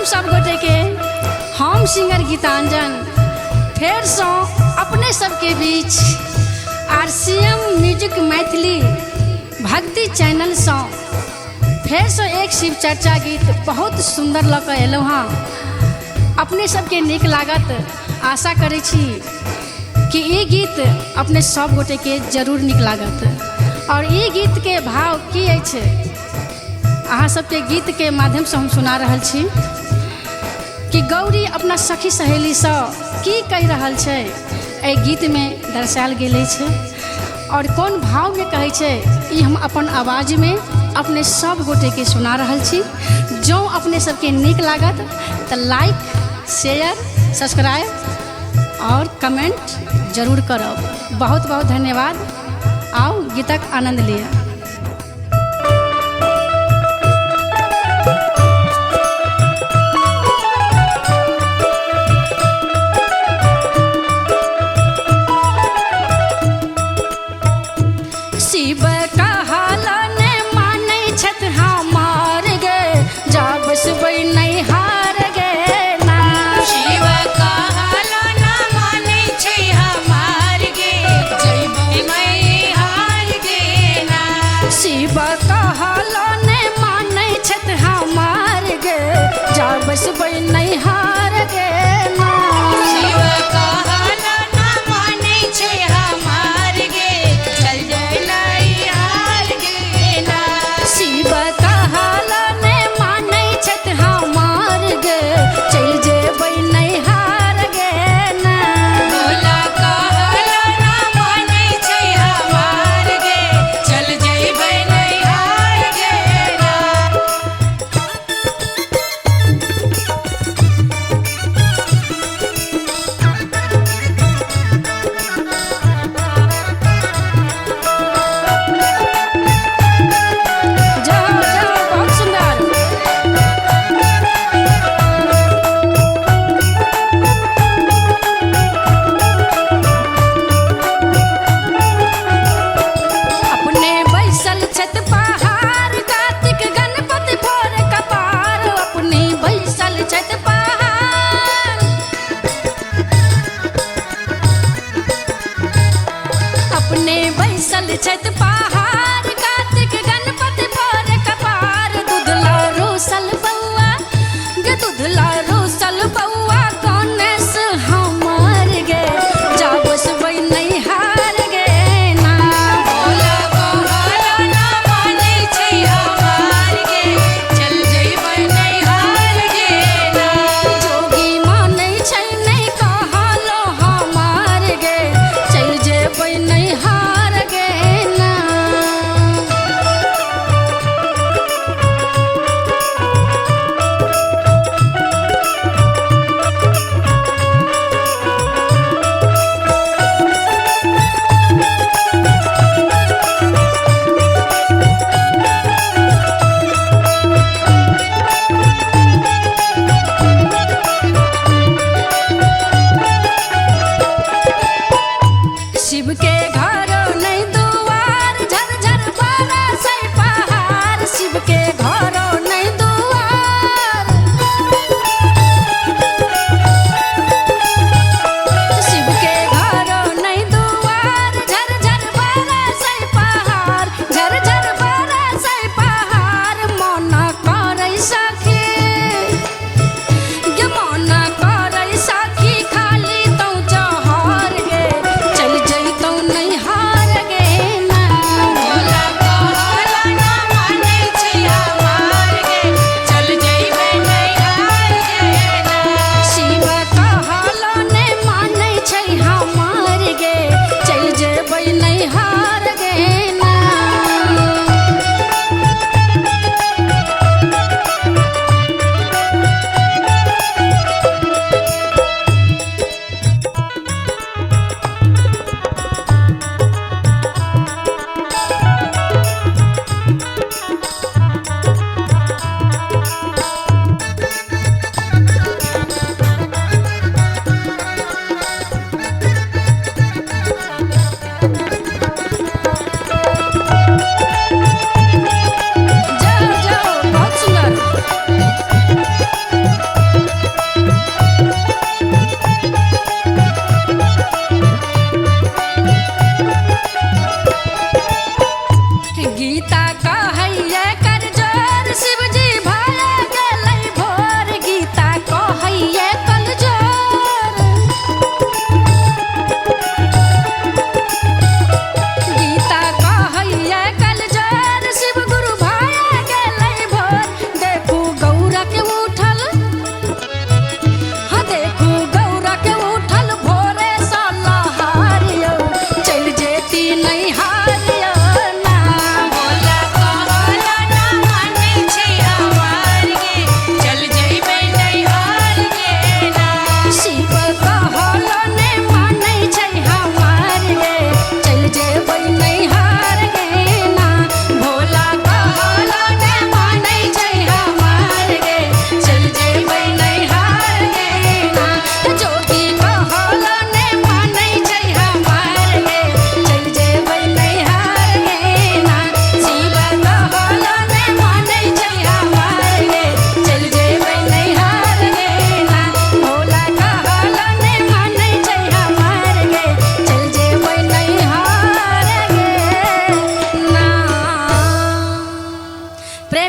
सब गोटे के हम सिंगर गीतांजन फिर सो अपने सबके बीच RCM म्यूजिक मैथिली भक्ति चैनल सो फिर सो एक शिव चर्चा गीत बहुत सुंदर लग एलौ हाँ। अपने सबके निक लागत आशा करे छी कि ये गीत अपने सब गोटे के जरूर निक लागत। और ये गीत के भाव की अछि अहाँ सबके गीत के माध्यम से हम सुना रहल छी कि गौरी अपना सखी सहेली से की कह रहल छै ए गीत में दर्शायल गेल छै और कोन भाव में कहे छै ई हम अपन आवाज में अपने सब गोटे के सुना रहल छी। जो अपने सबके निक लागत तो लाइक शेयर सब्सक्राइब और कमेंट जरूर करब। बहुत बहुत धन्यवाद। आओ गीतक आनंद लिया। शिव कहलन मानै छथ हमार गे जब सुबह नहीं हार गे ना। शिव कहलन मानै छै हमार गे जइबै मैं हार गे ना। शिव कहलन मानै छथ हमार गे जब सुबह नहीं हार गे ना। शिव कहलन मानै छै हमार गे चल जइलै हार गे ना। शिव कहलन मानै छथ हमार गे चल जेबै नहीं हार गे ना। भोला कहलन मानै छै हमार गे चल जइबै नहीं हार गे ना।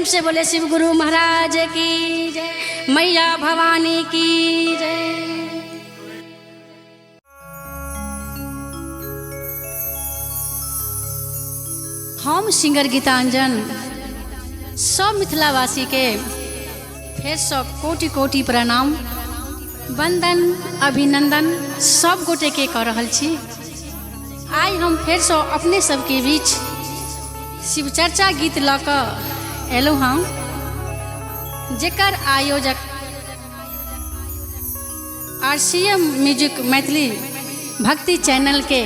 से बोले शिव गुरु महाराज की जय, मैया भवानी की जय। हम सिंगर गीतांजन सब मिथिलावासी के फिर सब कोटि कोटि प्रणाम वंदन अभिनंदन सब गोटे के कर रहल छी। आई हम फिर से अपने सबके बीच शिव चर्चा गीत ल कऽ एलहुँ हम, जेकर आयोजक RCM म्यूजिक मैथिली भक्ति चैनल के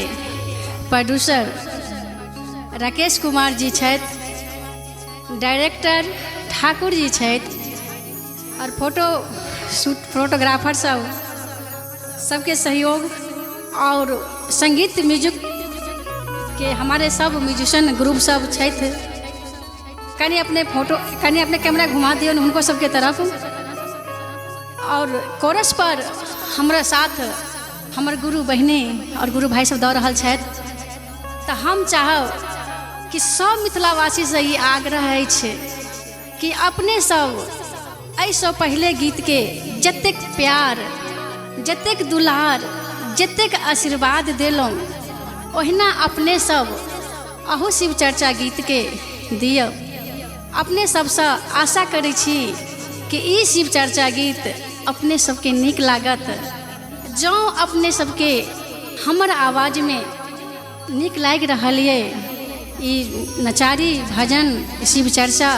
प्रोड्यूसर राकेश कुमार जी छथि, डायरेक्टर ठाकुर जी छथि, और फोटोग्राफर सबके सहयोग और संगीत म्यूजिक के हमारे सब म्यूजिशियन ग्रुप सब छथि। कनी अपने कैमरा घुमा दियो उनको सबके तरफ। और कोरस पर हमारा साथ हमर गुरु बहिनी और गुरु भाई सब दऽ रहल छथि। तो हम चाहब कि सब मिथिलावासी से ई आग्रह अछि कि अपने सब एहिसँ पहले गीत के जतेक प्यार, जतेक दुलार, जतेक आशीर्वाद देलहुँ, ओहिना अपने सब अहू शिव चर्चा गीत के दियौ। अपने सबसँ आशा करै छी कि ई शिव चर्चा गीत अपने सबके नीक लागत। जँ अपने सबके हमर आवाज में नीक लागि रहल ये ई नचारी भजन शिव चर्चा,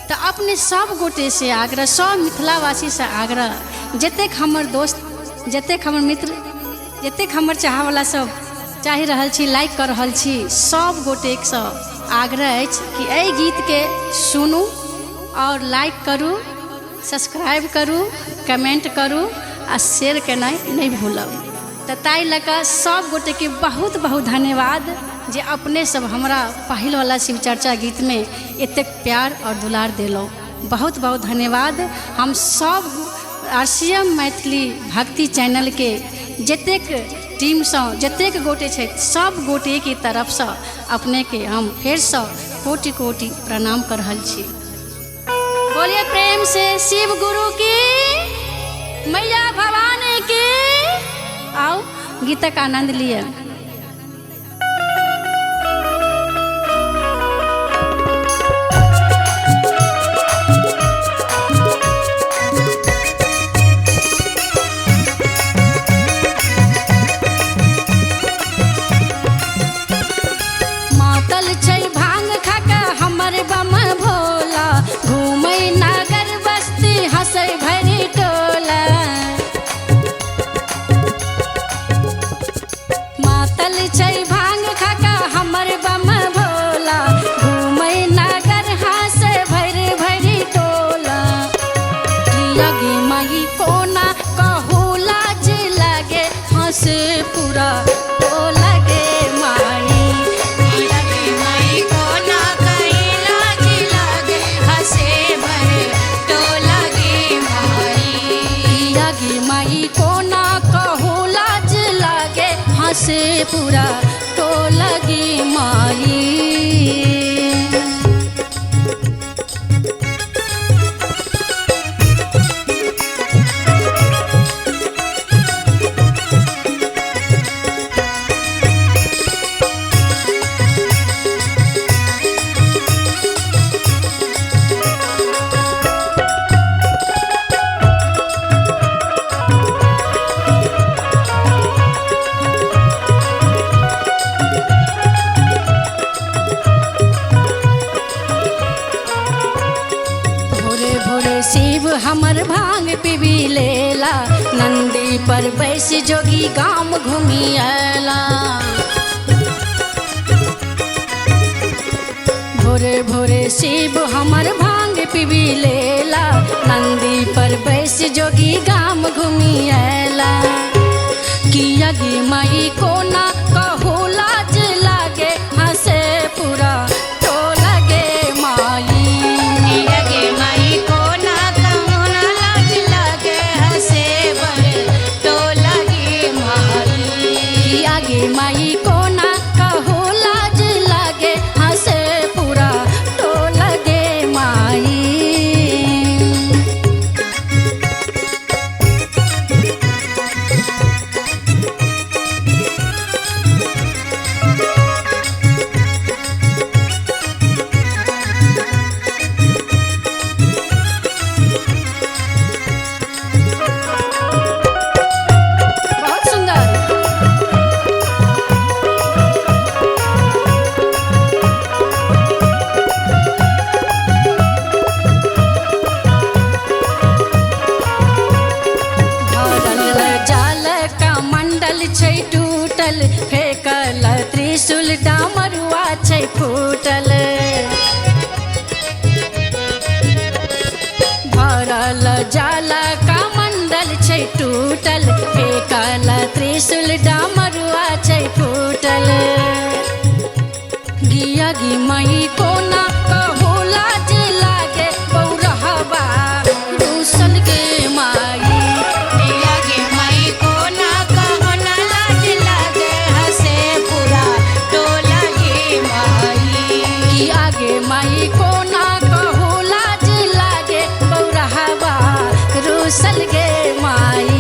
तो अपने सब गोटे से आग्रह, सब मिथिलावासी से आग्रह, जतेक हमर दोस्त, जतेक हमर मित्र, जतेक हमर चाहवाला सब चाहि रहल छी, लाइक कर रहल छी, सब गोटे से आग्रह अछि कि एहि गीत के सुनू और लाइक करू, सब्सक्राइब करू, कमेंट करू आ शेयर केनाइ नहीं भूलब। तो ताहि लऽ कऽ सब गोटे के बहुत बहुत धन्यवाद जे अपने सब हमरा पहिल वाला शिव चर्चा गीत में एतेक प्यार और दुलार देलहुँ। बहुत बहुत धन्यवाद। हम सब RCM मैथिली भक्ति चैनल के जतेक टीम से जतेक गोटे छथि, सब गोटे की तरफ से अपने के हम फिर से कोटि कोटि प्रणाम कर रहल छी। बोलिए प्रेम से शिव गुरु की, मैया भवानी की। आओ गीतक आनंद लिए। से पूरा तो लगी माई। शिव हमर भांग पीबी लेला, नंदी पर बैस जोगी गाम घूमी आला। भोरे भोरे शिव हमर भांग पीबी लेला, नंदी पर बैस जोगी गाम घूमी आला। किया गी माई को ना कहू लाज लागे, हंसे पूरा तो लगे माई। किया गी माई को माई को ना कहो लाज लागे, हंसे पूरा तो लगे माई। टूटल भरल जाला का मंडल छै टूटल फेकल त्रिशूल डमरुआ छै फूटल गिया गी मई कोना कहू लाज लागे बौरहबा रूसल गे माई पिया गे माई को ना कहो ना लाज लागे हंसे पूरा टोला गे माई कि आगे माई कोना कहू लाज लागे बौरहबा रूसल गे माई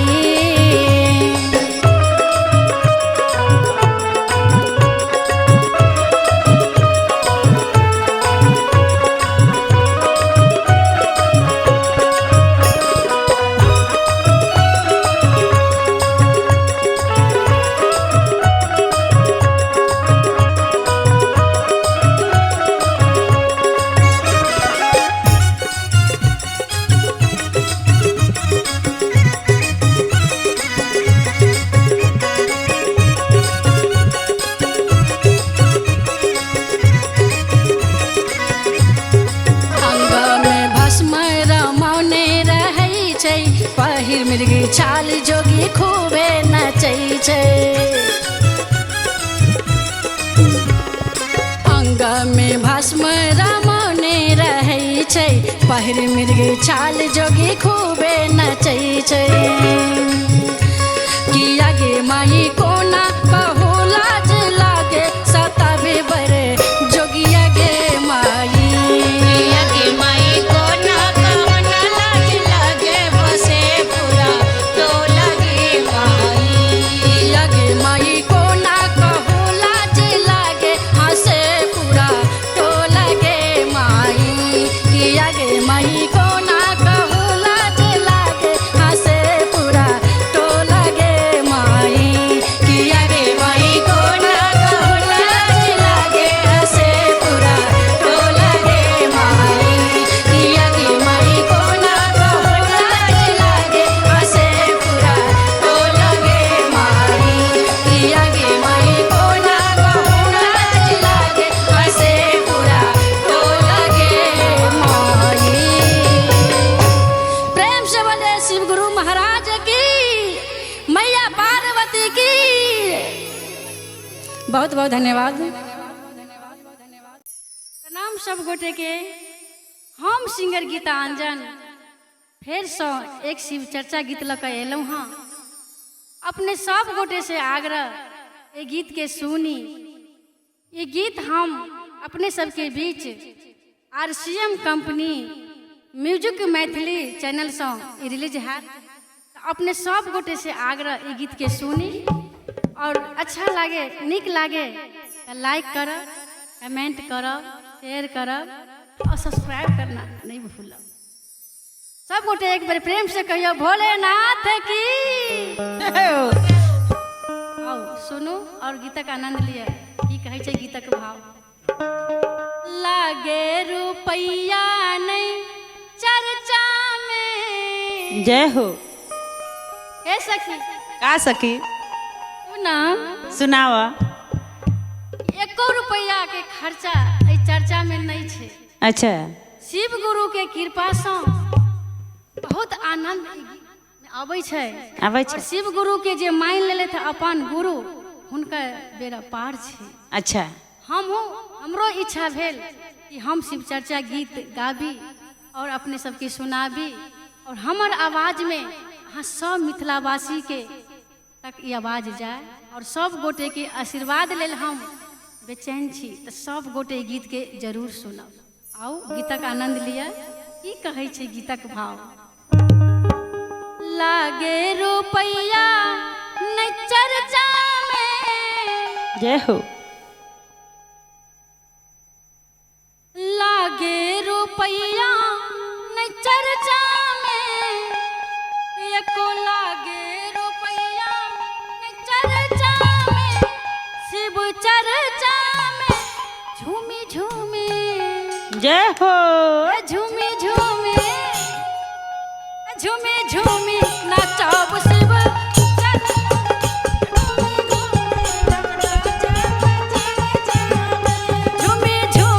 पहिर मृगी छाल जोगी खूबे नचै छै अंग में भस्म रमौने रहै छै पहिर मृगी छाल जोगी खूबे नचै छै कि आगे माही कोना कहू लाज लागे सताबे बर जोगिया गे माई पिया गे माई को ना कहो ना लाज लागे बसे पूरा टोला गे माई आगे माई कोना कहू लाज लागे हंसे पूरा टोला गे माई कि आगे माई कोना कहू लाज लागे हंसे पूरा टोला गे माई कि आगे माई कोना कहू लाज लागे हंसे पूरा टोला गे माई कि आगे माई कोना कहू लाज लागे हंसे पूरा टोला गे माई कि आगे माई कोना कहू लाज लागे हंसे पूरा टोला गे माई। प्रेम से बोले शिव गुरु महाराज की मैया पार्वती की बहुत बहुत धन्यवाद प्रणाम सब गोटे के हम सिंगर गीतांजन फेर सँ एक शिव चर्चा गीत लऽ कऽ एलहुँ हाँ अपने सब गोटे से आग्रह ये गीत के सुनी ये गीत हम अपने सबके बीच RCM company music Maithili channel से रिलीज है अपने सब गोटे से आग्रह ये गीत के सुनी और अच्छा लगे निक लगे तो लाइक करब कमेंट करब शेयर करब और सब्सक्राइब करना नहीं भूलब सब गोटे एक बार प्रेम से कहियो भोलेनाथ की आओ सुनू और गीतक आनंद लिया की कहै छै गीतक भाव लागे रुपैया नहीं चर्चा में जय हो हे सखी का सखी ना सुनावा एको रुपैया के खर्चा एहि चर्चा में नहीं छे अच्छा शिव गुरु के कृपा से बहुत आनंद आबै छै आबै और छै शिव गुरु के जे मान लेले थे अपन गुरु हुनका बेरा पार छै अच्छा हमरो इच्छा भेल कि हम शिव चर्चा गीत गाबी और अपने सबके सुनाबी और हमर आवाज में अहाँ सब मिथिलावासी के तक ई आवाज जाए और सब गोटे के आशीर्वाद लेल हम बेचैन छी तो सब गोटे गीत के जरूर सुनब आओ गीतक आनंद लिया की कहै छै गीतक भाव लागे रुपैया नहीं चर्चा में जय हो लागे रुपैया नहीं चर्चा में एको लागे रुपैया नहीं चर्चा में शिव चर्चा में झूमी झूमी जय हो झूमी झूमी झूमी झूमी नाचब शिव झूमी झूमी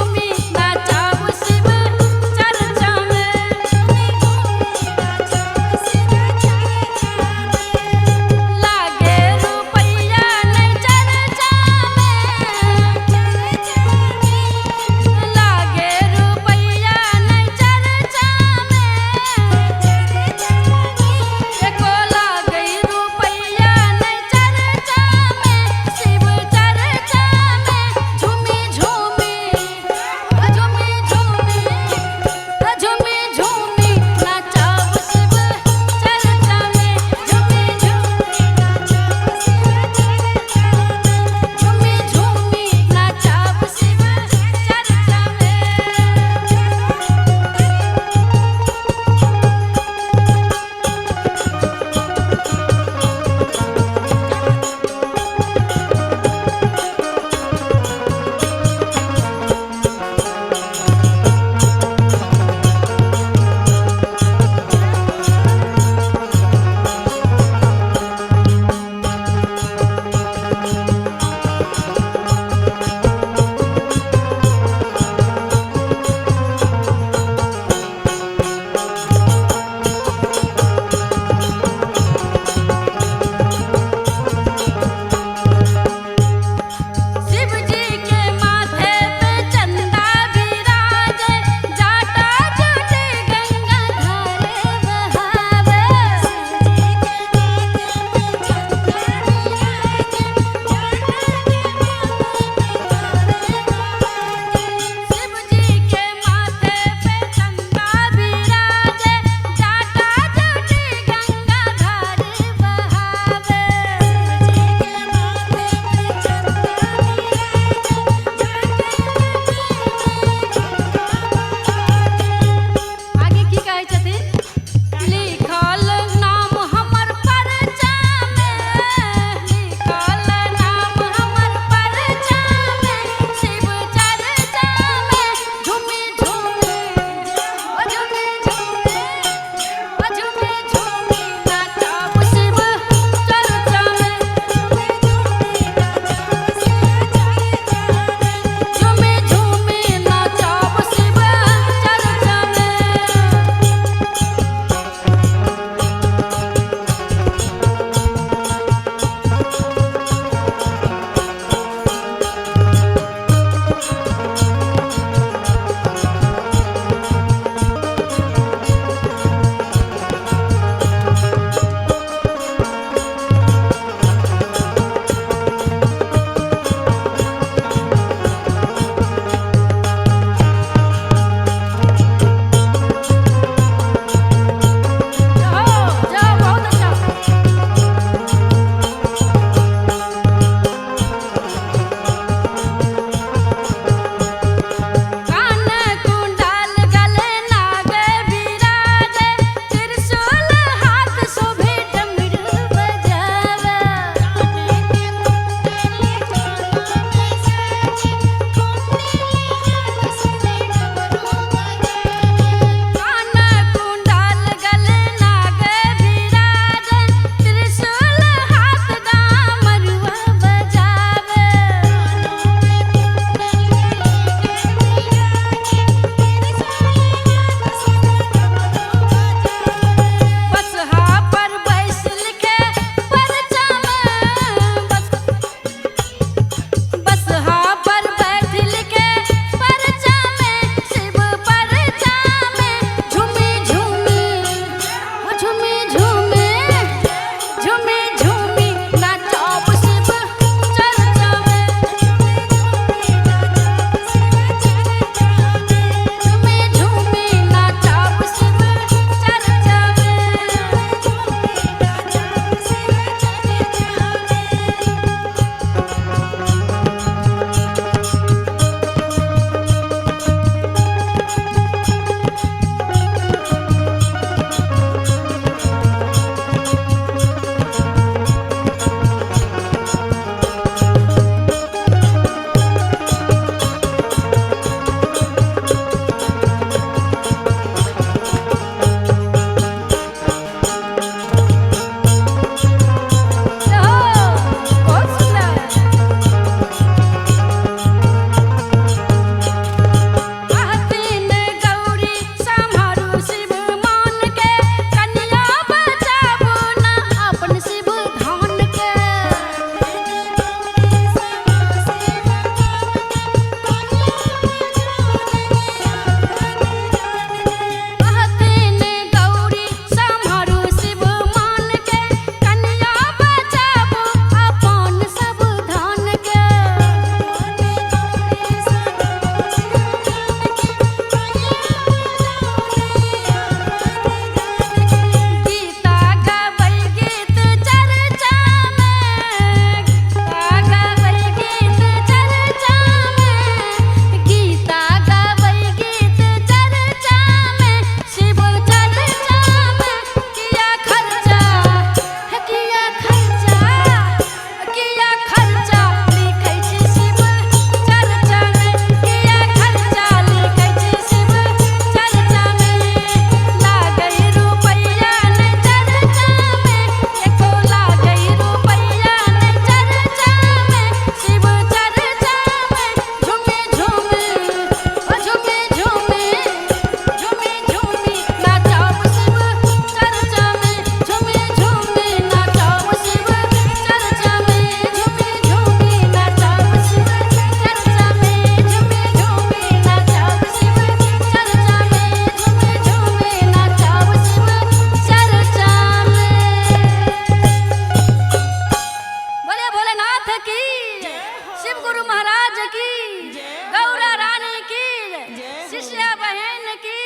शिष्य बहन की,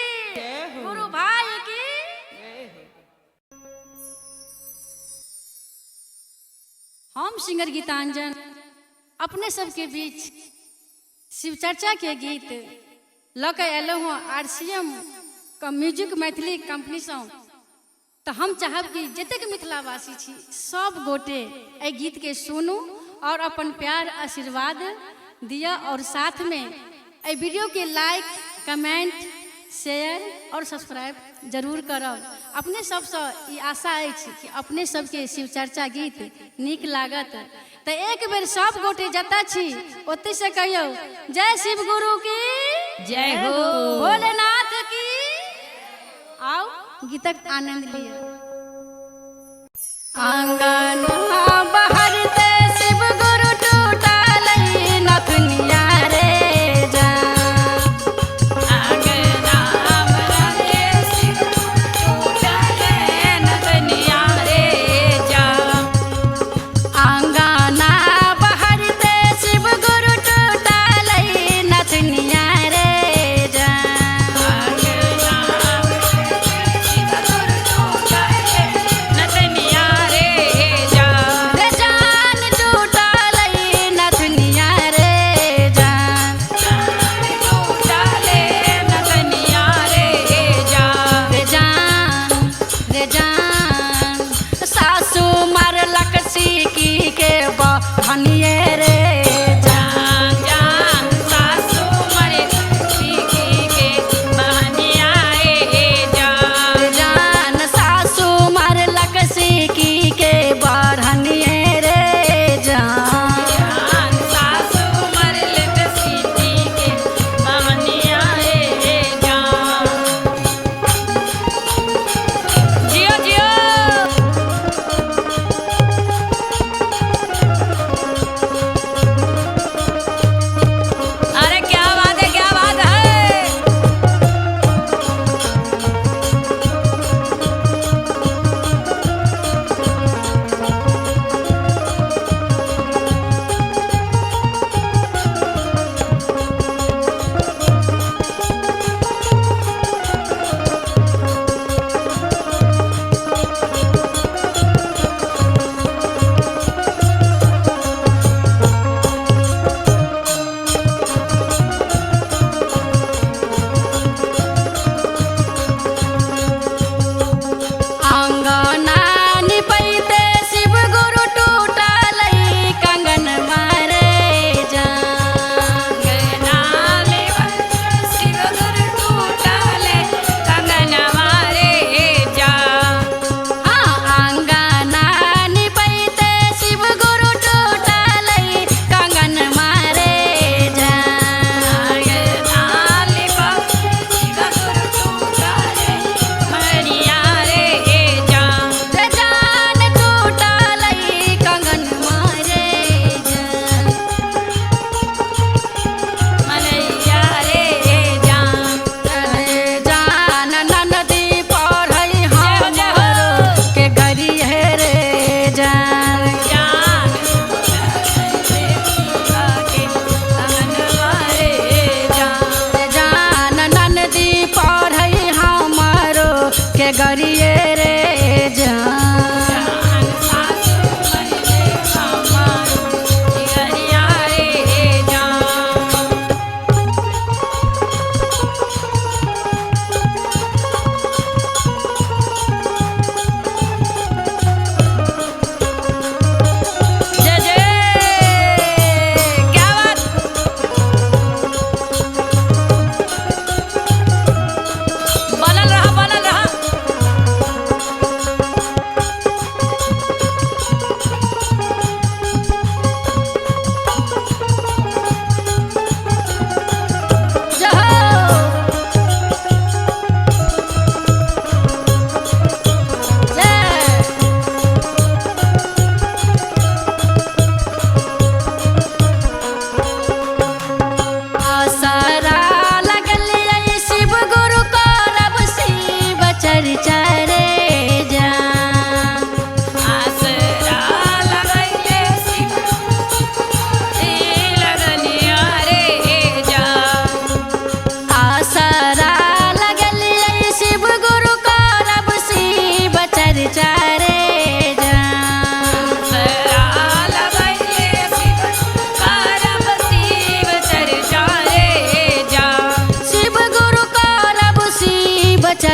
गुरु भाई की। हम सिंगर गीतांजन अपने सबके बीच शिव चर्चा के गीत लके एलो हूँ RCM का म्यूजिक मैथिली कंपनी से। तो हम चाहब कि जतेक मिथिलावासी छी सब गोटे ए गीत के सुनू और अपन प्यार आशीर्वाद दिया, और साथ में ए वीडियो के लाइक कमेंट शेयर और सब्सक्राइब जरूर करब। अपने सबसे ई आशा अछि कि अपने सबके शिव चर्चा गीत नीक लागत। तो एक बेर सब गोटे जता छी ओते से कहियो जय शिव गुरु की जय हो। भोलेनाथ की। आओ गीतक आनंद लिया। आंगन बहरते शिव गुरु टूटल नथुनिया रे जा। आंगना बहरते शिव गुरु टूटल नथुनिया रे जा। नथनिया रे जा।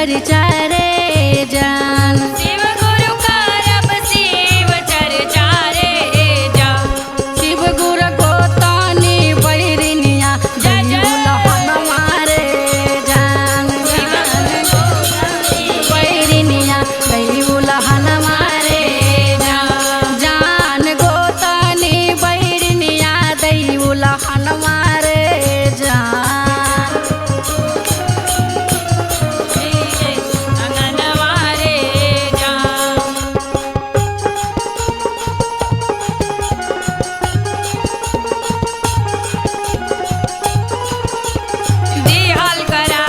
चर्चा रे जान। शिव गुरु करब शिव चर्चा रे जान। शिव गुरु गोतानी बैरिनिया दैउल हनुमारे जान। बैरिनिया दैउल हनुमारे जान। जान गोतानी बैरिनिया दैउल हनुमारे जान। अंगनवारे जान। दिहल करा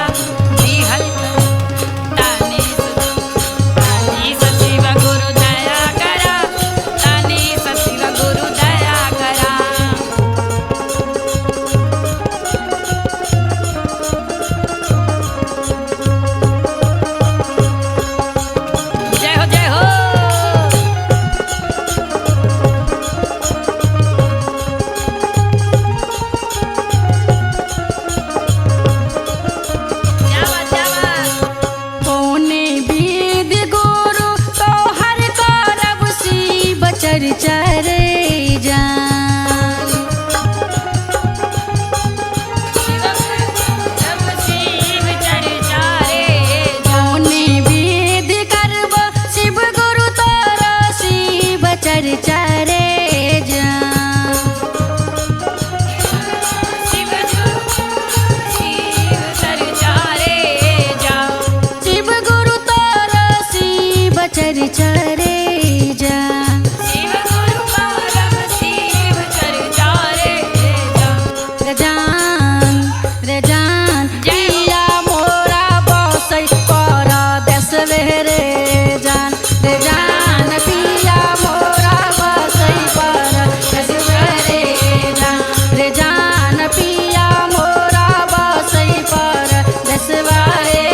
दिहल तानी शिव गुरु दया करा। तानी शिव गुरु दया करा। जय हो जय हो। जावा जावा। कौने विद गुरु तोहर करब शिव चर्चा रे जान। शिव चर्चा रे जान। कौने विद करब शिव गुरु तोरा शिव चर्चा रे जान। शिव चर्चा रे जान। शिव गुरु तोरा शिव चर्चा रे जान। शिव गुरु करब शिव चर्चा रे जान। रे जान रे जान जिया मोरा बसै पर देशवे रे जान। रे जान पिया मोरा बसै पर देशवे रे जान। रे जान पिया मोरा बसै पर देशवा रे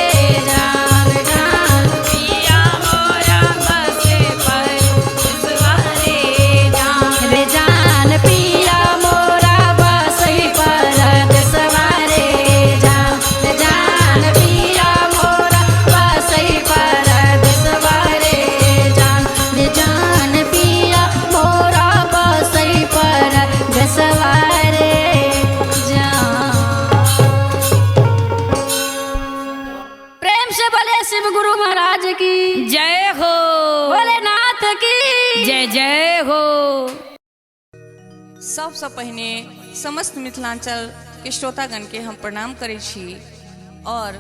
जान। जान पिया मोरा बसे पर सवारे जान। रे जान पिया मोरा बसै पर देशवा रे जान। रे जान पिया मोरा बसै पर देशवा रे जान। रे जान पिया मोरा बसै पर देशवा रे जान। प्रेम से बोले शिव गुरु महाराज की जय हो। भोलेनाथ की जय जय हो। सबसँ पहिने समस्त मिथिलांचल के श्रोतागण के हम प्रणाम करै छी और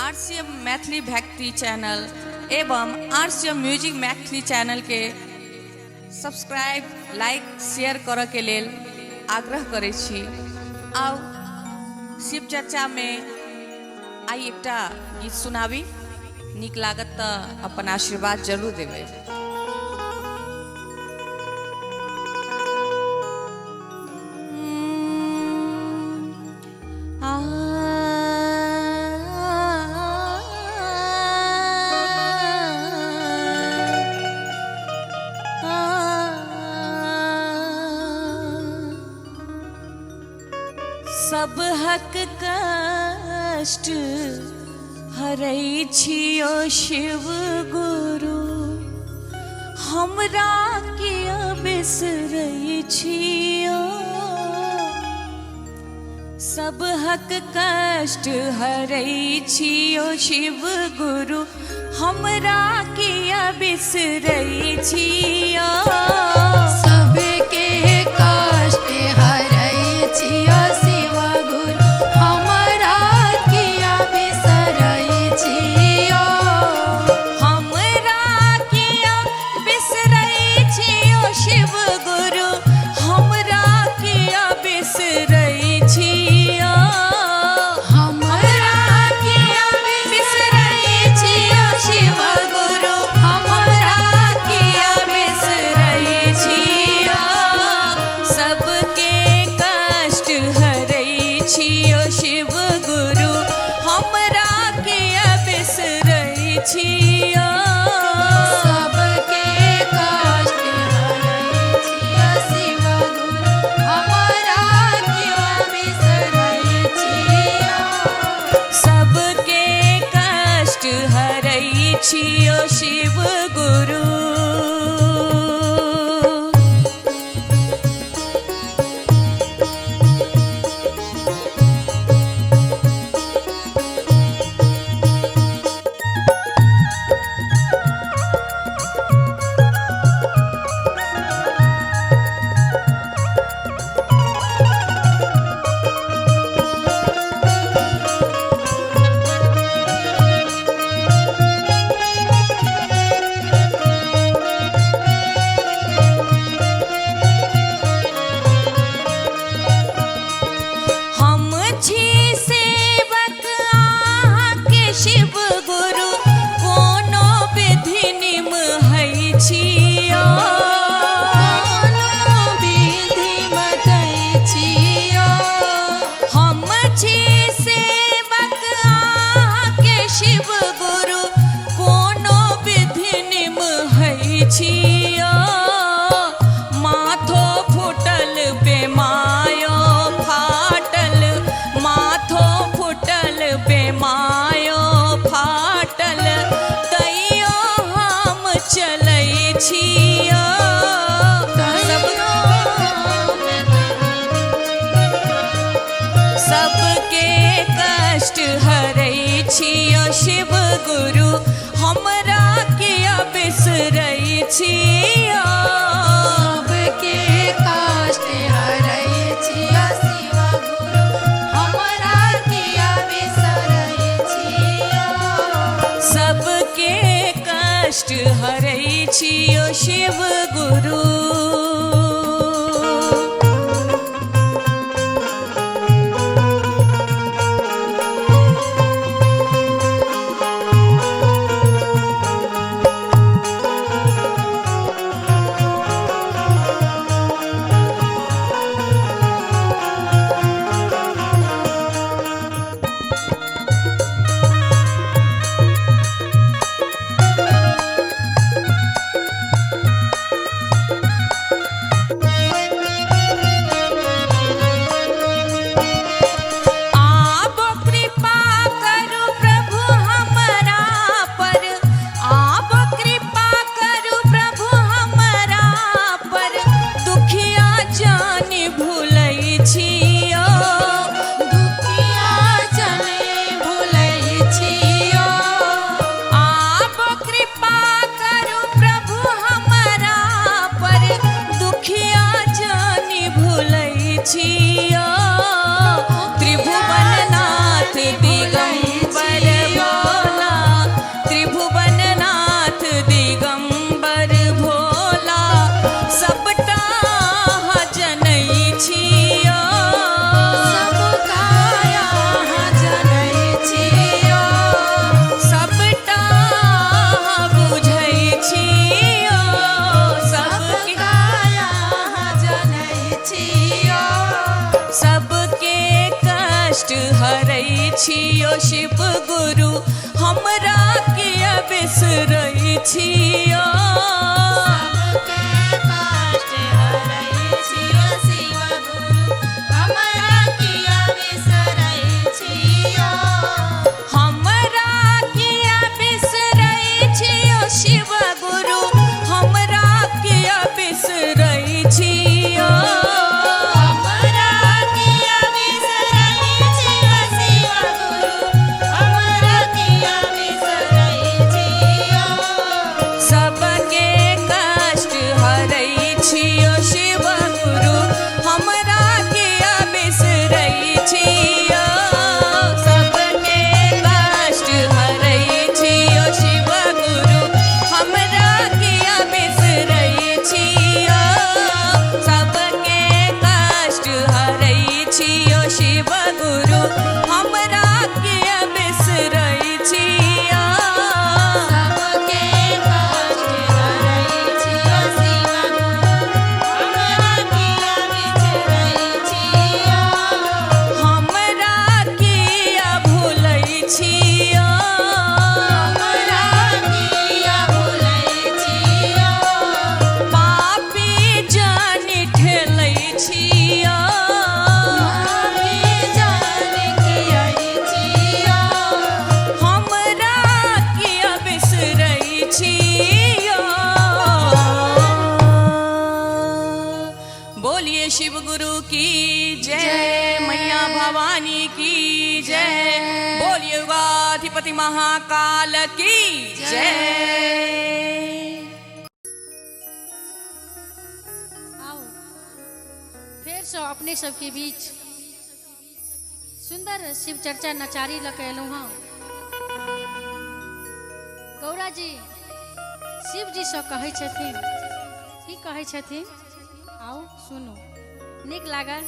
RCM मैथिली भक्ति चैनल एवं RCM म्यूजिक मैथिली चैनल के सब्सक्राइब लाइक शेयर करऽ के लेल आग्रह करै छी। आउ शिव चर्चा में आई एकटा गीत सुनाबी। नीक लागत तऽ अपन आशीर्वाद जरूर देबै। सब हक कष्ट हरै छियो शिव गुरु। हमरा किया बिसरै छियो। सब हक कष्ट हरै छियो शिव गुरु। हमरा किया बिसरै छियो। सबके कष्ट हरै छियो शिव गुरु। हमरा किया बिसरै छियो। हमरा किया बिसरै छियो शिव गुरु। हमरा किया बिसरै छियो। हमरा किया बिसरै छियो शिव गुरु। हमरा किया बिसरै छियो। छियो सबके कष्ट हरै छियो शिव गुरु हमरा किया बिसरै छियो सबके कष्ट हरै छियो शिव गुरु हमरा किया बिसरै छियो सबके कष्ट हरै छियो शिव गुरु त्रिभुवननाथ दिगंबर भोला त्रिभुवननाथ दिगंबर भोला सबटा जनै छियो सबका जनै छियो सबटा बुझै छियो सबका जनै छियो सबके कष्ट हरै छियो शिव गुरु हमरा किया बिसरै छियो सबके कष्ट हरै छियो शिव गुरु हमरा किया बिसरै छियो हमरा किया बिसरै छियो शिव गुरु हमरा किया बिसरै छियो हमरा किया बिसरै छियो शिव गुरु हमरा किया बिसरै छियो सबके कष्ट हरै छियो शिव गुरु हमरा किया बिसरै छियो सबके कष्ट हरै छियो शिव गुरु हमरा किया बिसरै छियो सबके कष्ट हरै छियो शिव गुरु हमरा किया बिसरै छियो सबके कष्ट हरै छियो शिव गुरु हमरा किया बिसरै छियो हमरा किया भूलै छियो हमरा किया भुलै छियो पापी जान ठेलै छियो पापी जान किया छियो हमरा किया बिसरै छियो बोलिए शिव गुरु की जय मैया भवानी की जय बोलिए युगाधिपति महाकाल की जय आओ फिर से अपने सबके बीच सुंदर शिव चर्चा नचारी लके एलूँ हाँ गौरा जी शिव जी से कहै छथिन की कहै छथिन आओ सुनो नीक लागल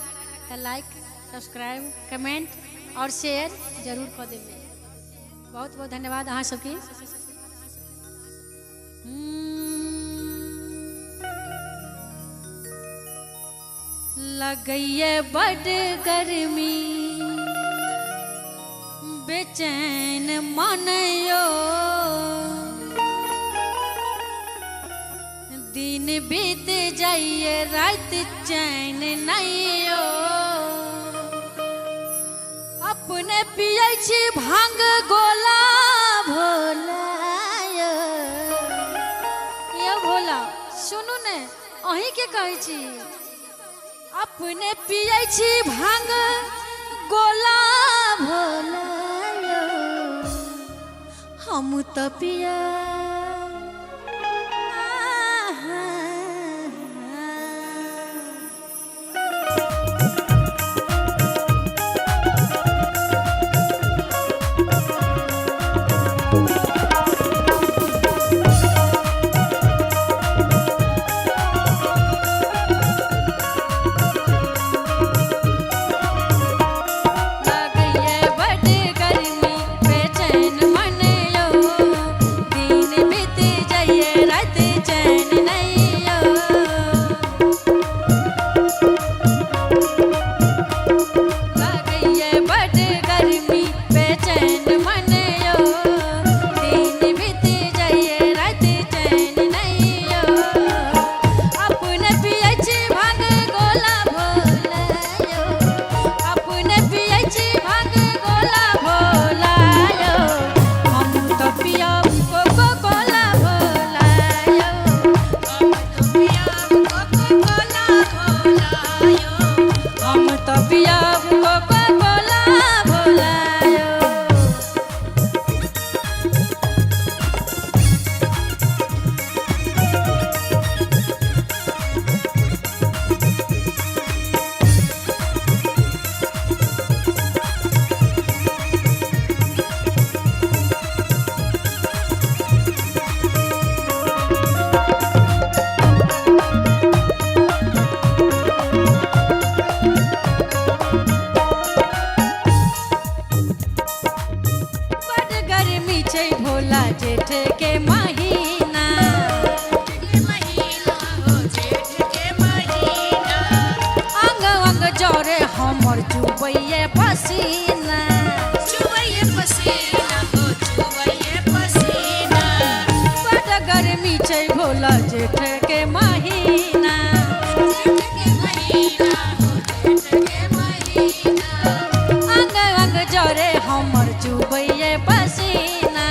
तो लाइक सब्सक्राइब कमेंट और शेयर जरूर कर देबै बहुत बहुत धन्यवाद अहाँ सबके लगैए बड गर्मी बेचैन मनयो दिन बीत जाइए रात चैन नैयो अपने पियै छी भांग गोला भोला यो भोला अही के कहै छी अपने पियै छी भांग गोला भोला हम तो पिया भोला जेठ के महीना अंग अंग जरे हमर चुबैये पसीना बड़ गर्मी छै भोला जेठ के महीना अंग अंग जरे हमर चुबैये पसीना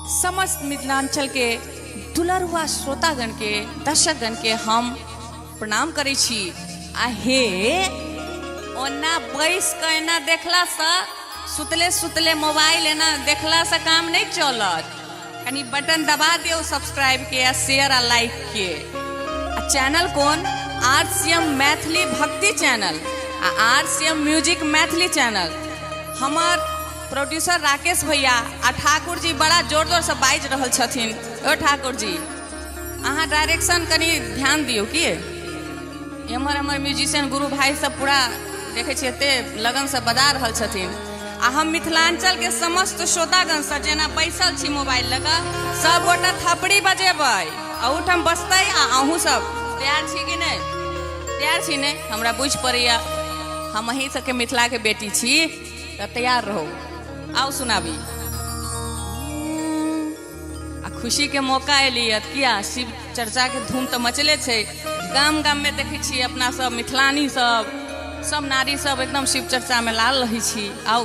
समस्त मिथिलांचल के दुलरुआ श्रोतागण के दर्शकगण के हम प्रणाम करै छी। हे ओना बैस के एना देखला से सुतले सुतले मोबाइल एना देखला से काम नहीं चलत। कनी बटन दबा दियो सब्सक्राइब के या शेयर आ लाइक के। चैनल कौन RCM मैथिली भक्ति चैनल आ RCM म्यूजिक मैथिली चैनल। हमार प्रोड्यूसर राकेश भैया आ ठाकुर जी बड़ा जोर जोर से बाइज रहल छथिन। ओ ठाकुर जी अहाँ डायरेक्शन कनी ध्यान दियो कि एमहर हमर म्यूजिशियन गुरु भाई सब पूरा देखे छियै एते लगन से बजा रहल छथिन। आ हम मिथिलांचल के समस्त श्रोतागण से जेना बैसल छी मोबाइल लगा सब गोटा थपड़ी बजेबै अहूठाम बसतै आ अहूँ सब तैयार छी कि नहीं? तैयार छी नहीं? हमरा बुझ पड़ैया हम अहीं सबके मिथिला के बेटी छी तो तैयार रहो। आओ सुनाबी। आ खुशी के मौका एली किया शिव चर्चा के धूम तो मचले छे। गाम गाम में देखे छी अपना सब मिथिलानी सब नारी सब एकदम शिव चर्चा में लाल रही छी। आओ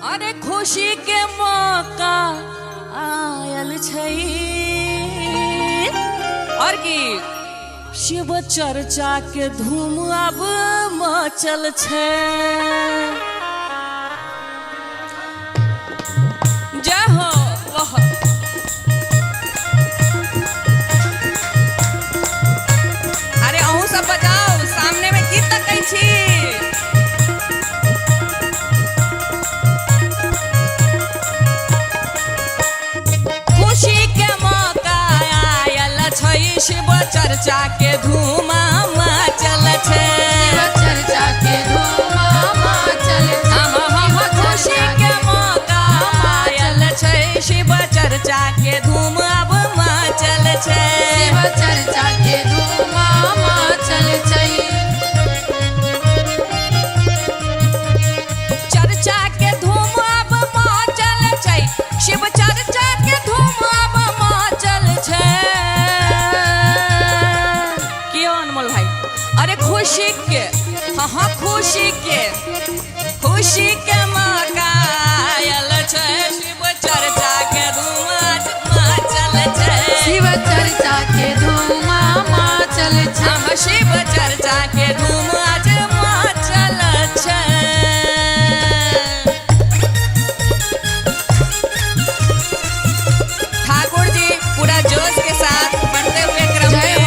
अरे खुशी के मौका आयल छै और की शिव चर्चा के धूम अब मचल छै। जय हो वाह। अरे अहूँ सब बजाओ सामने में की तकै छी। शिव चर्चा के धूम मचल छै। चर्चा के धूम मचल खुशी के मौका आयल छै। शिव चर्चा के धूम अब मचल छै। शिव चर्चा के धूम मचल छै। चर्चा के धूम अब मचल छै। शिव चर्चा के धूम अब मचल छै। अरे खुशी के हाँ खुशी के मौका आयल छै। शिव चर्चा के धूम मचल छै। शिव चर्चा के धूम मचल छै। शिव चर्चा के धूम आज मचल छै। ठाकुर जी पूरा जोश के साथ बढ़ते हुए क्रम में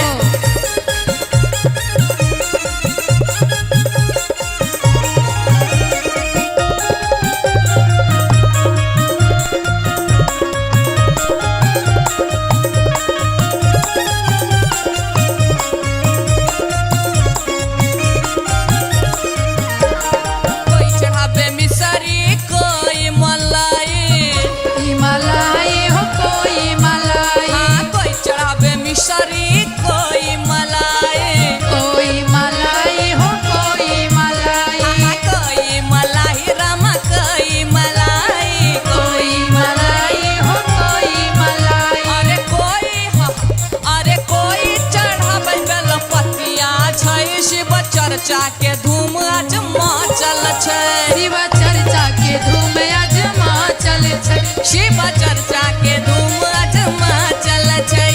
चर्चा के धूम आज मचल छै। शिव चर्चा के धूम आज मचल छै। शिव चर्चा के धूम आज मचल छै।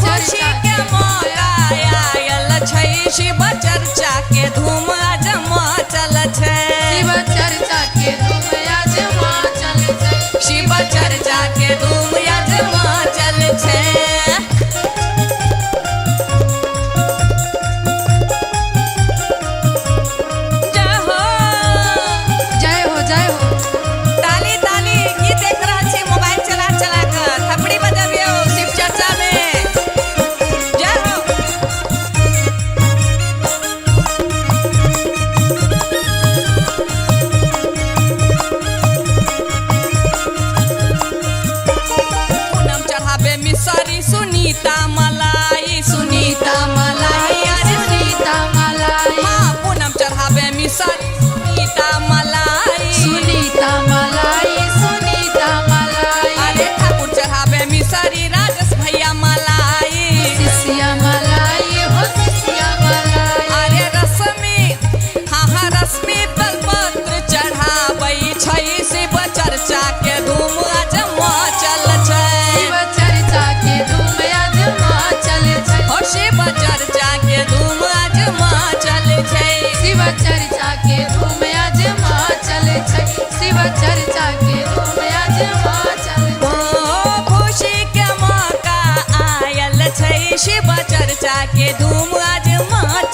खुशी के मौका आयल छै। शिव चर्चा के धूम आज मचल छै। शिव चर्चा के धूम आज मचल छै। शिव चर्चा के धूम आज मचल छै। चर्चा के धूम आज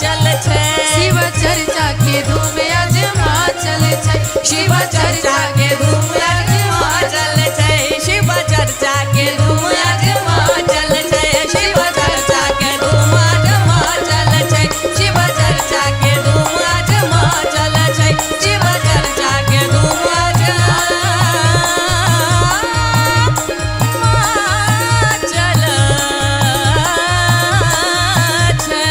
चल छै शिव चर्चा के धूम अजमा चल छै शिव चर्चा के धूम आज चल छै शिव चर्चा के धूम आज चल छै शिव चर्चा के धूम आज चल छै शिव चर्चा के धूम आज चल छै शिव चर्चा के धूम आज चल छै।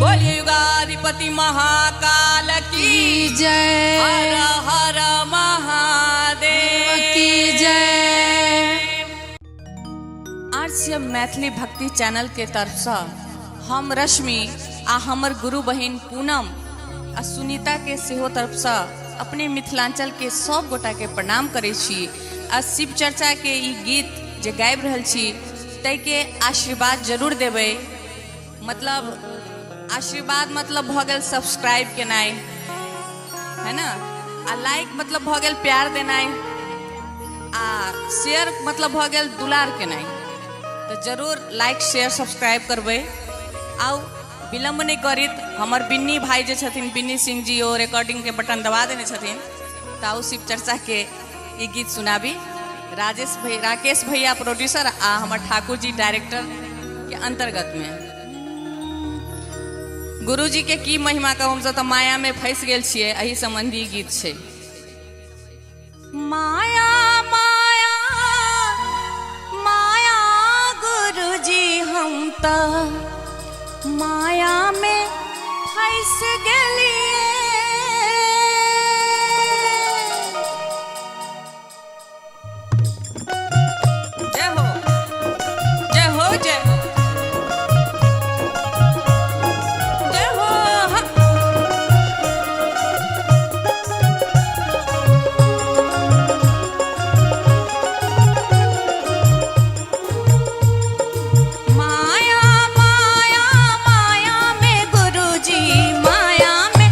बोलिए युगाधिपति महाकाल की जय हर हर महादेव की जय। आरसीएम मैथिली भक्ति चैनल के तरफ से हम रश्मि आ हमर गुरु बहिन पूनम आ सुनीता के सेहो तरफ से अपने मिथिलांचल के सब गोटा के प्रणाम करे छी आ शिव चर्चा के ई गीत जे गाबि रहल छी तै के आशीर्वाद जरूर देबै। मतलब आशीर्वाद मतलब भ गेल सब्सक्राइब केनाइ है ना, आ लाइक मतलब भ गेल प्यार देनाइ, आ शेयर मतलब भ गेल दुलार केनाइ। तो जरूर लाइक शेयर सब्सक्राइब करबै। आउ विलम्ब नहीं करित हमर बिन्नी भाई जे छथिन बिन्नी सिंह जी ओ रिकॉर्डिंग के बटन दबा देने छथिन। तो आउ शिव चर्चा के ये गीत सुनाबी। राकेश भैया प्रोड्यूसर आ हमर ठाकुर जी डायरेक्टर के अंतर्गत में। गुरुजी के की महिमा कहूँ हमसब तो माया में फंस गेल छियै, एही संबंधी गीत छै। माया माया माया गुरुजी हम तो माया में फंस गेलिए। जय हो जय हो जय हो जय हो। माया माया माया में गुरुजी माया में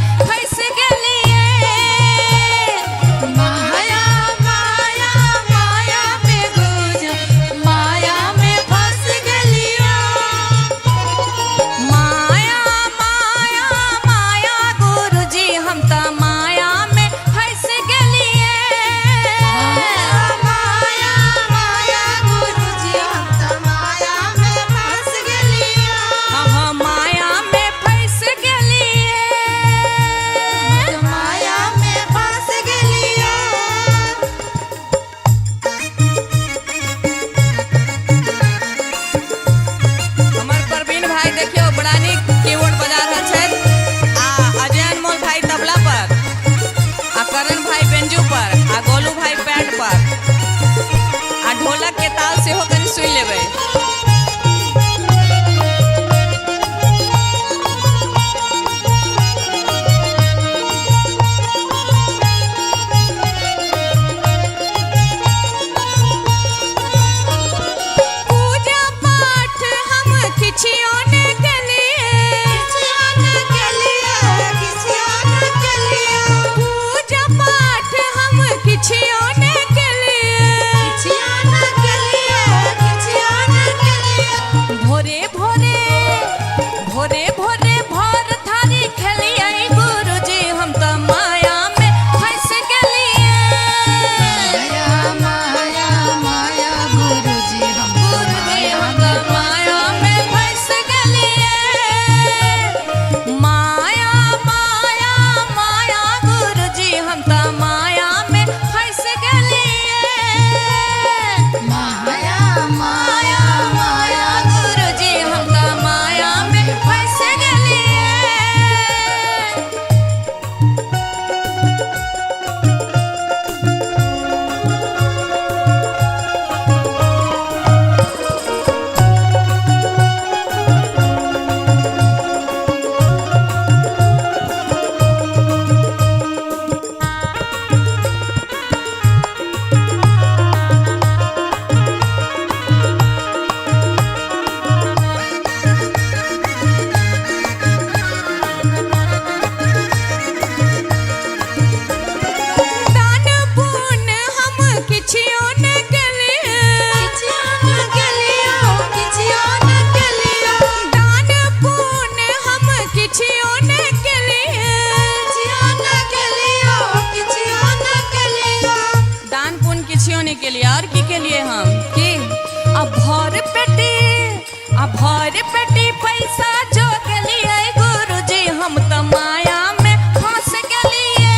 भर पेटी पैसा जो गेलिए गुरुजी हम त माया में फंस गेलिए।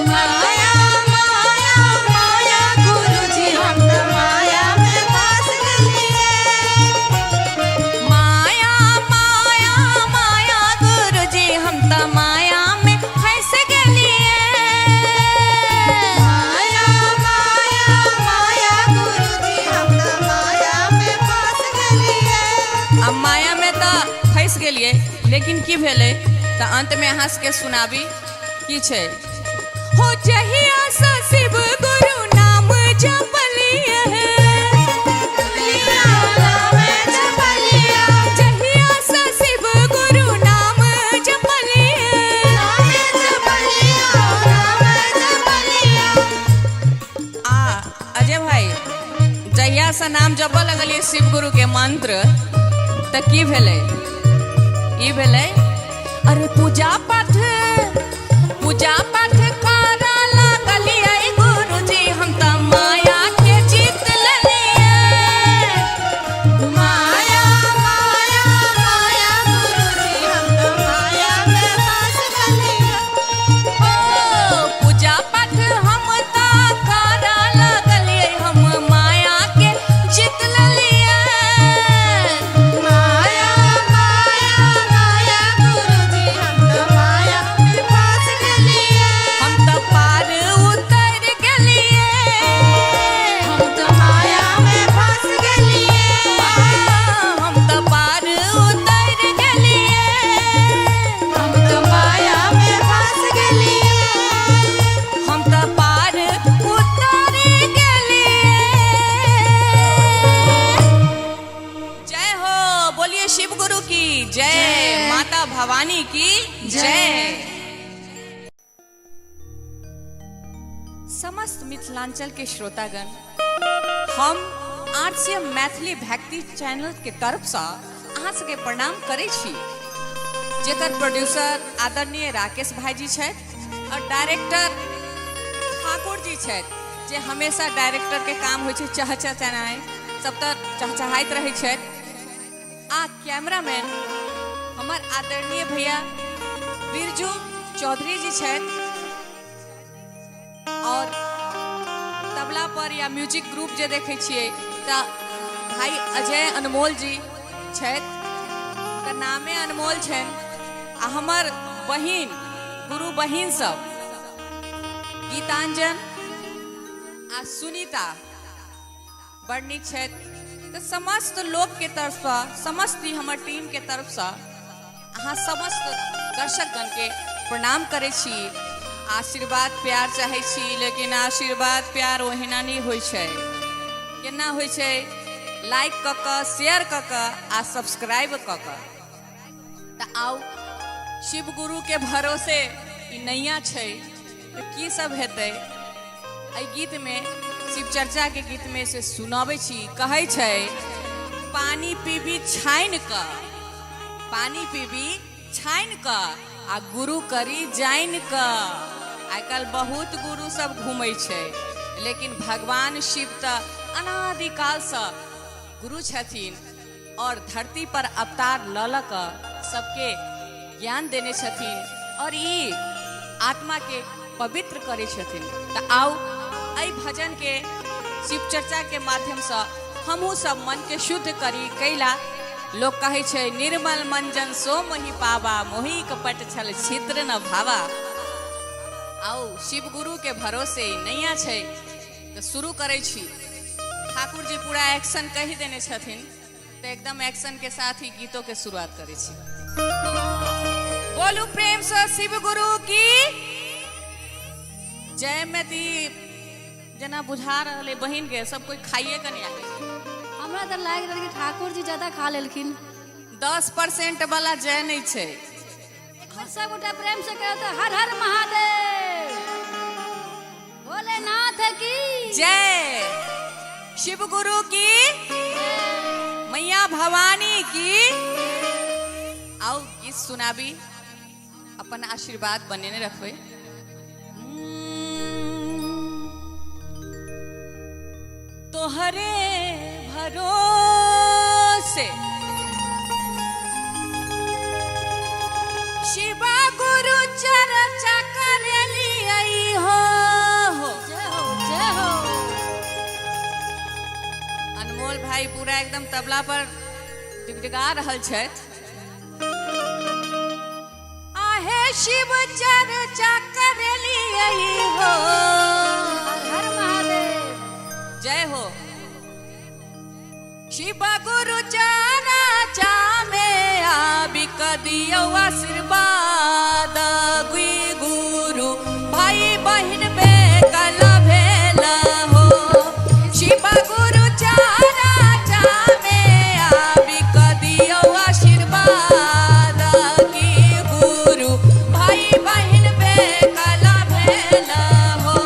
माया माया माया गुरुजी हम त माया में फंस गेलिए। माया माया माया गुरुजी हम त माया में फंस गेलिए। माया माया माया गुरुजी हम त माया में फंस गेलिए। अब माया में तो फंस गेलिए, लेकिन की भेले तो अंत में हंस के सुनाबी की छे। हो जहिया से शिव गुरु नाम जपलिए, लिया नाम जपलिया, जहिया से शिव गुरु नाम जपलिए। नाम जपलिया, नाम जपलिया। अजय भाई, जहिया से नाम जप लगलिए शिव गुरु के मंत्र तो की भेले? ई भेले अरे पूजा पाठ करा लगलिए गुरुजी हम त माया के जीत लेलिए। माया माया माया गुरुजी हम त माया में फंस गेलिए। ओ पूजा पाठ हम त करा लगलिए हम माया के जीत लेलिए। माया माया माया गुरुजी हम त माया में फंस गेलिए। हम त पार उतर गेलिए। हम त माया में फंस गेलिए। हम त पार उतर गेलिए। हम त माया में फंस गेलिए। हम त पार उतर गेलिए। जय हो, बोलिए शिव गुरु की जय, माता भवानी की जय। समस्त मिथिलांचल के श्रोतागण, हम आरसीएम मैथिली भक्ति चैनल के तरफ से अहाँ सबके प्रणाम करै छी, जेकर प्रोड्यूसर आदरणीय राकेश भाईजी छथि और डायरेक्टर ठाकुर जी छथि, जे हमेशा डायरेक्टर के काम होइ छै चहचहानाइ, सब तऽ चहचहाइत रहै छथि। आ कैमरामैन हमर आदरणीय भैया बिरजू चौधरी जी छथि और तबला पर या म्यूजिक ग्रुप जे देखै छियै तऽ भाई अजय अनमोल जी छथि, हुनकर नामे अनमोल छनि। आ हमर बहिन गुरु बहिन सब गीतांजन आ सुनीता बड़ नीक छथि। तऽ समस्त लोक के तरफ से, समस्त ही हमर टीम के तरफ से अहाँ समस्त दर्शकगण के प्रणाम करै छी, आशीर्वाद प्यार चाहै छी। लेकिन आशीर्वाद प्यार ओहिना नहीं होइ छै। केना होइ छै? लाइक क क, शेयर क क आ सब्सक्राइब क क। तऽ आउ शिव गुरु के भरोसे ई नैया छै तऽ की सब हेतै? एहि गीत में, शिव चर्चा के गीत में से सुनाबै छी। कहै छै पानी पीबी छाइन क, पानी पीबी छाइन क आ गुरु करी जाइन क। आइ काल्हि बहुत गुरु सब घूमै छै, लेकिन भगवान शिव तऽ अनादिकाल से गुरु छथिन और धरती पर अवतार ल क सबके ज्ञान देने छथिन और ई आत्मा के पवित्र करे छथिन। तऽ आउ एहि भजन के शिव चर्चा के माध्यम से हमहू सब मन के शुद्ध करी। कैला लोग कहे छै निर्मल मंजन सो मोहि पावा, मोहि कपट छल छिद्र न भावा। आओ शिव गुरु के भरोसे नैया छै तो शुरू करे छी। ठाकुर जी पूरा एक्शन कही देने छथिन तो एकदम एक्शन के साथ ही गीतों के शुरुआत करे छी। बोलू प्रेम से शिव गुरु की जय। में दीप जना बुझा रहे बहन के सब कोई खाइए के नहीं आए। हमरा तो लाग रहा कि ठाकुर जी ज्यादा खा लेलखिन। 10% वाला जय नहीं छे। सब गोटा प्रेम से कहो तो हर हर महादेव, भोलेनाथ की जय, शिव गुरु की, मैया भवानी की। आओ गीत सुनाबी, अपन आशीर्वाद बनेने रखबे। तोहरे भरोसे से शिवा गुरु चर्चा करेली आई हो जय हो अनमोल भाई पूरा एकदम तबला पर डिगडिगा रहल छथि। आहे शिव चर्चा करेली आई हो हर महादेव जय हो शिव गुरु चर्चा में आबि कदियो आशीर्वाद गुरु भाई बहन पे कला भेल हो शिव गुरु चर्चा में आबि कदियो आशीर्वाद की गुरु भाई बहन पे कला भेल हो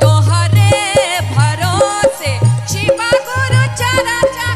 तोहरे भरोसे शिव गुरु चर्चा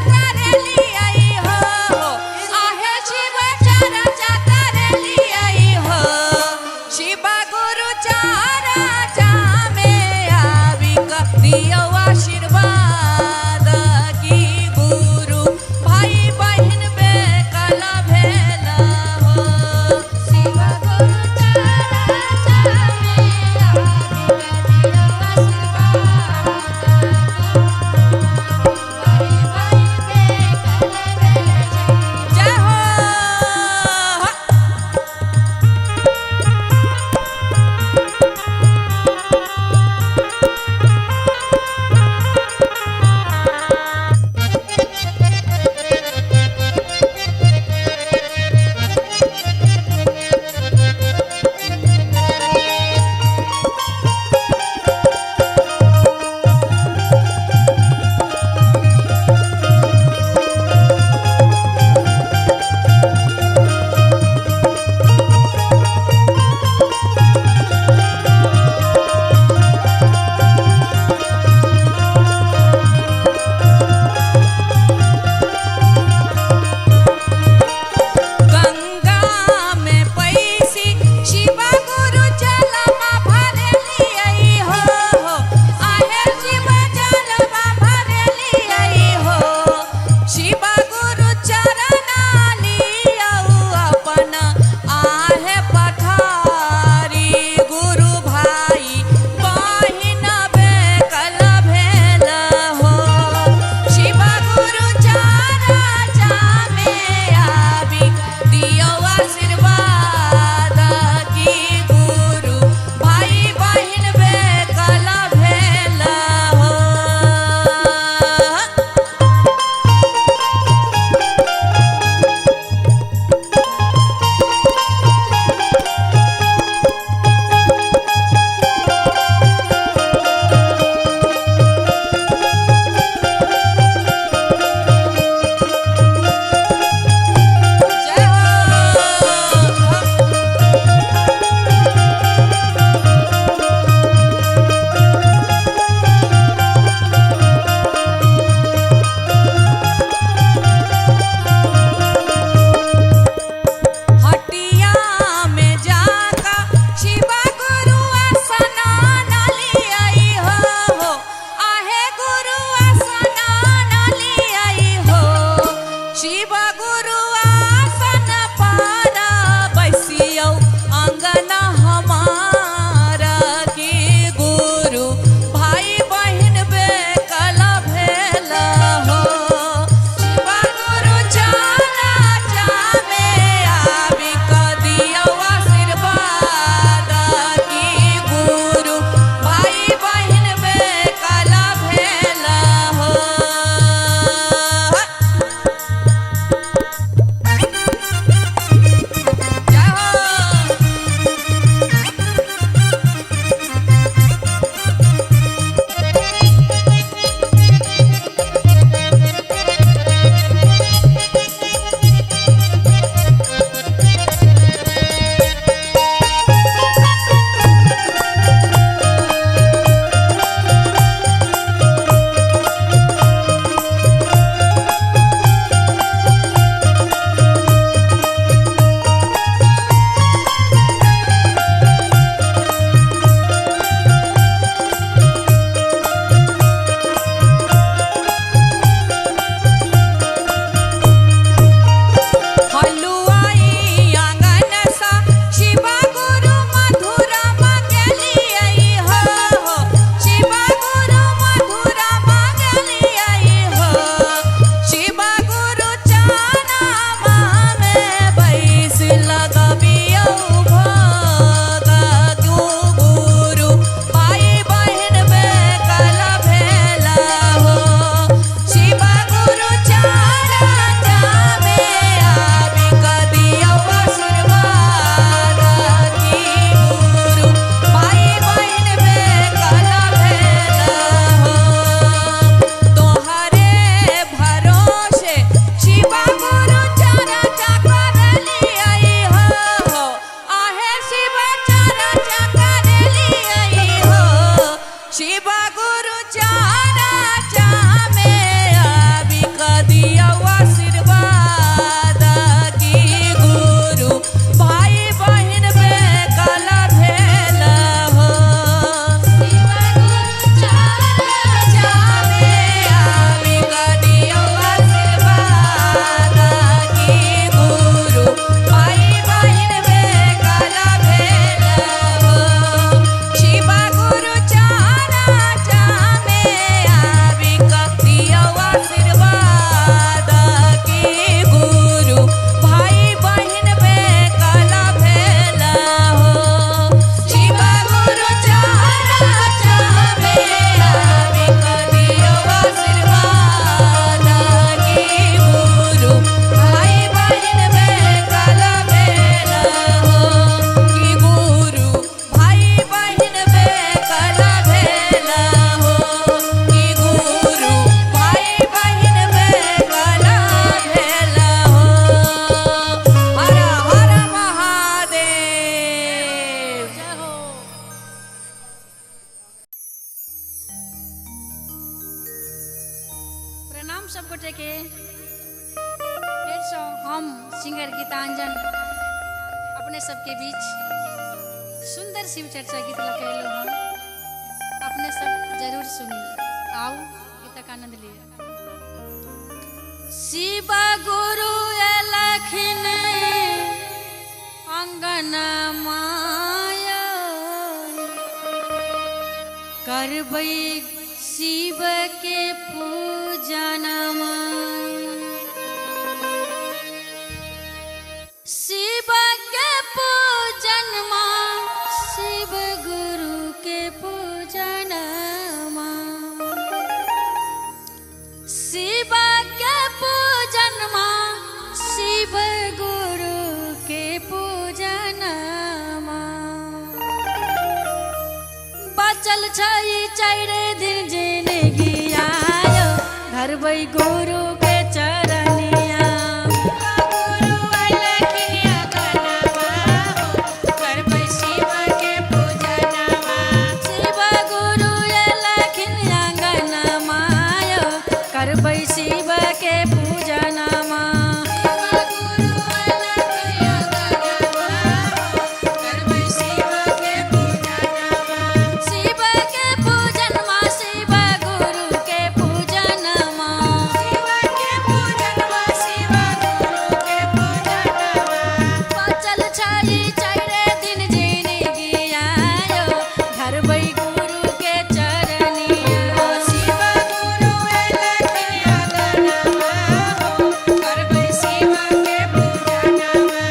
सब गोटे के फिर से हम सिंगर गीतांजन अपने सबके बीच सुंदर शिव चर्चा गीत लखेलू हम अपने सब जरूर सुनी। आओ गीत का आनंद लिए। शिव गुरु लखन अंगन माया करबै शिव के पूजनमा शिव के पूजनमा शिव गुरु के पूजनमा शिव के पूजनमा शिव गुरु के पूजनमा बचल छई चारे दिन जिंदगी आयो धरबै गुरु के चरनिया गुरु अलखिया गनवा हो करबै शिव के पूजनवा शिव गुरु लखन अंगनमा आयो करबै शिव के पूजनमा गुरु अलखिया गनवा हो करबै शिव के पूजनवा शिव के पूजनमा शिव गुरु के पूजनमा शिव के पूजनवा शिव गुरु के पूजनवा बचल छई चारे दिन जिंदगी आयो धरबै गुरु के चरनिया शिव गुरु अलखिया गनवा हो करबै शिव के पूजनवा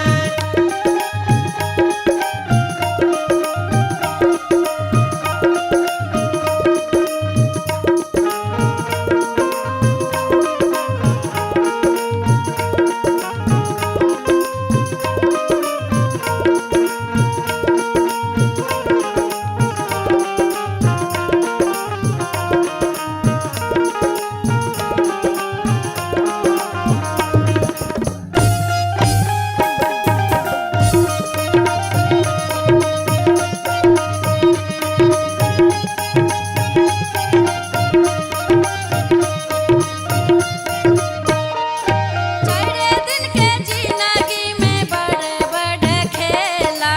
चारे दिन के जिंदगी में बड़े बड़े खेला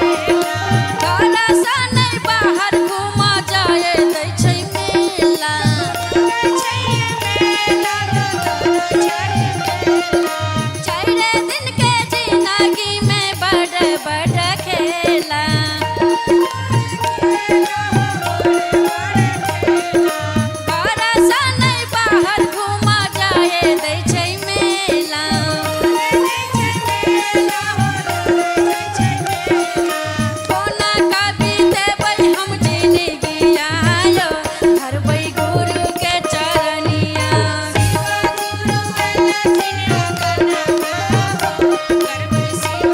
घर से नहीं बाहर घुमा जाए दै छै मेला चारे दिन के जिंदगी में बड़े बड़े खेला घर से नहीं बाहर घुमा जाए दै छै मेला कोना कभी देबै हम जिंदगी आयो धरबै गुरु के चरनिया गुरु अलखिया गनवा हो करबै शिव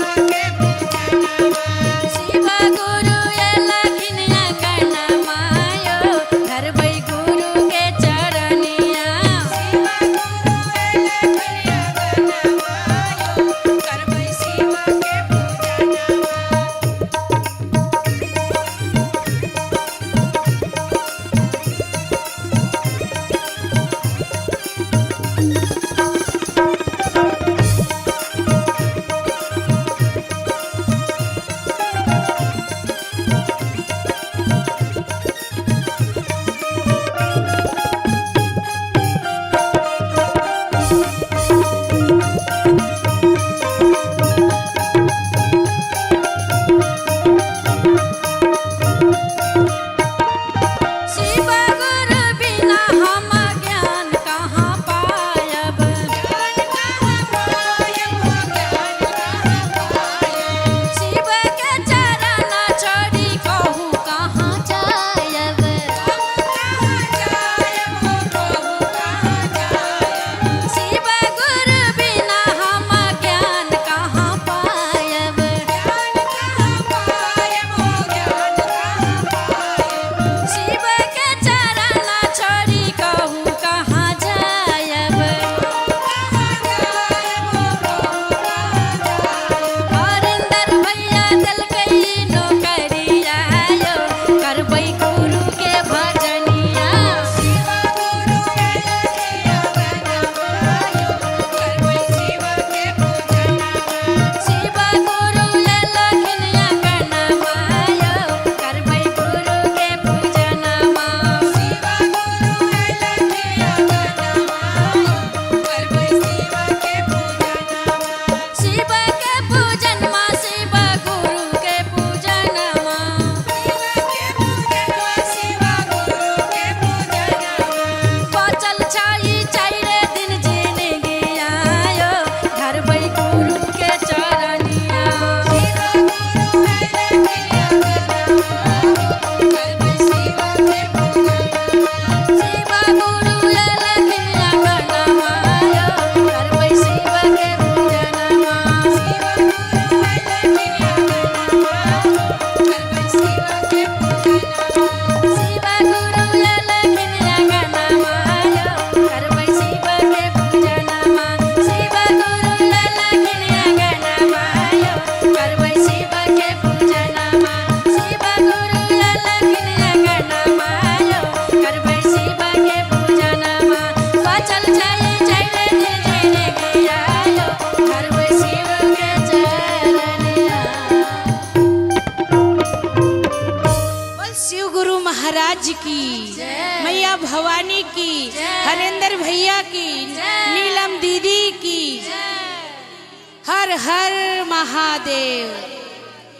महाराज की, मैया भवानी की, हरेंद्र भैया की, नीलम दीदी की। हर हर महादेव।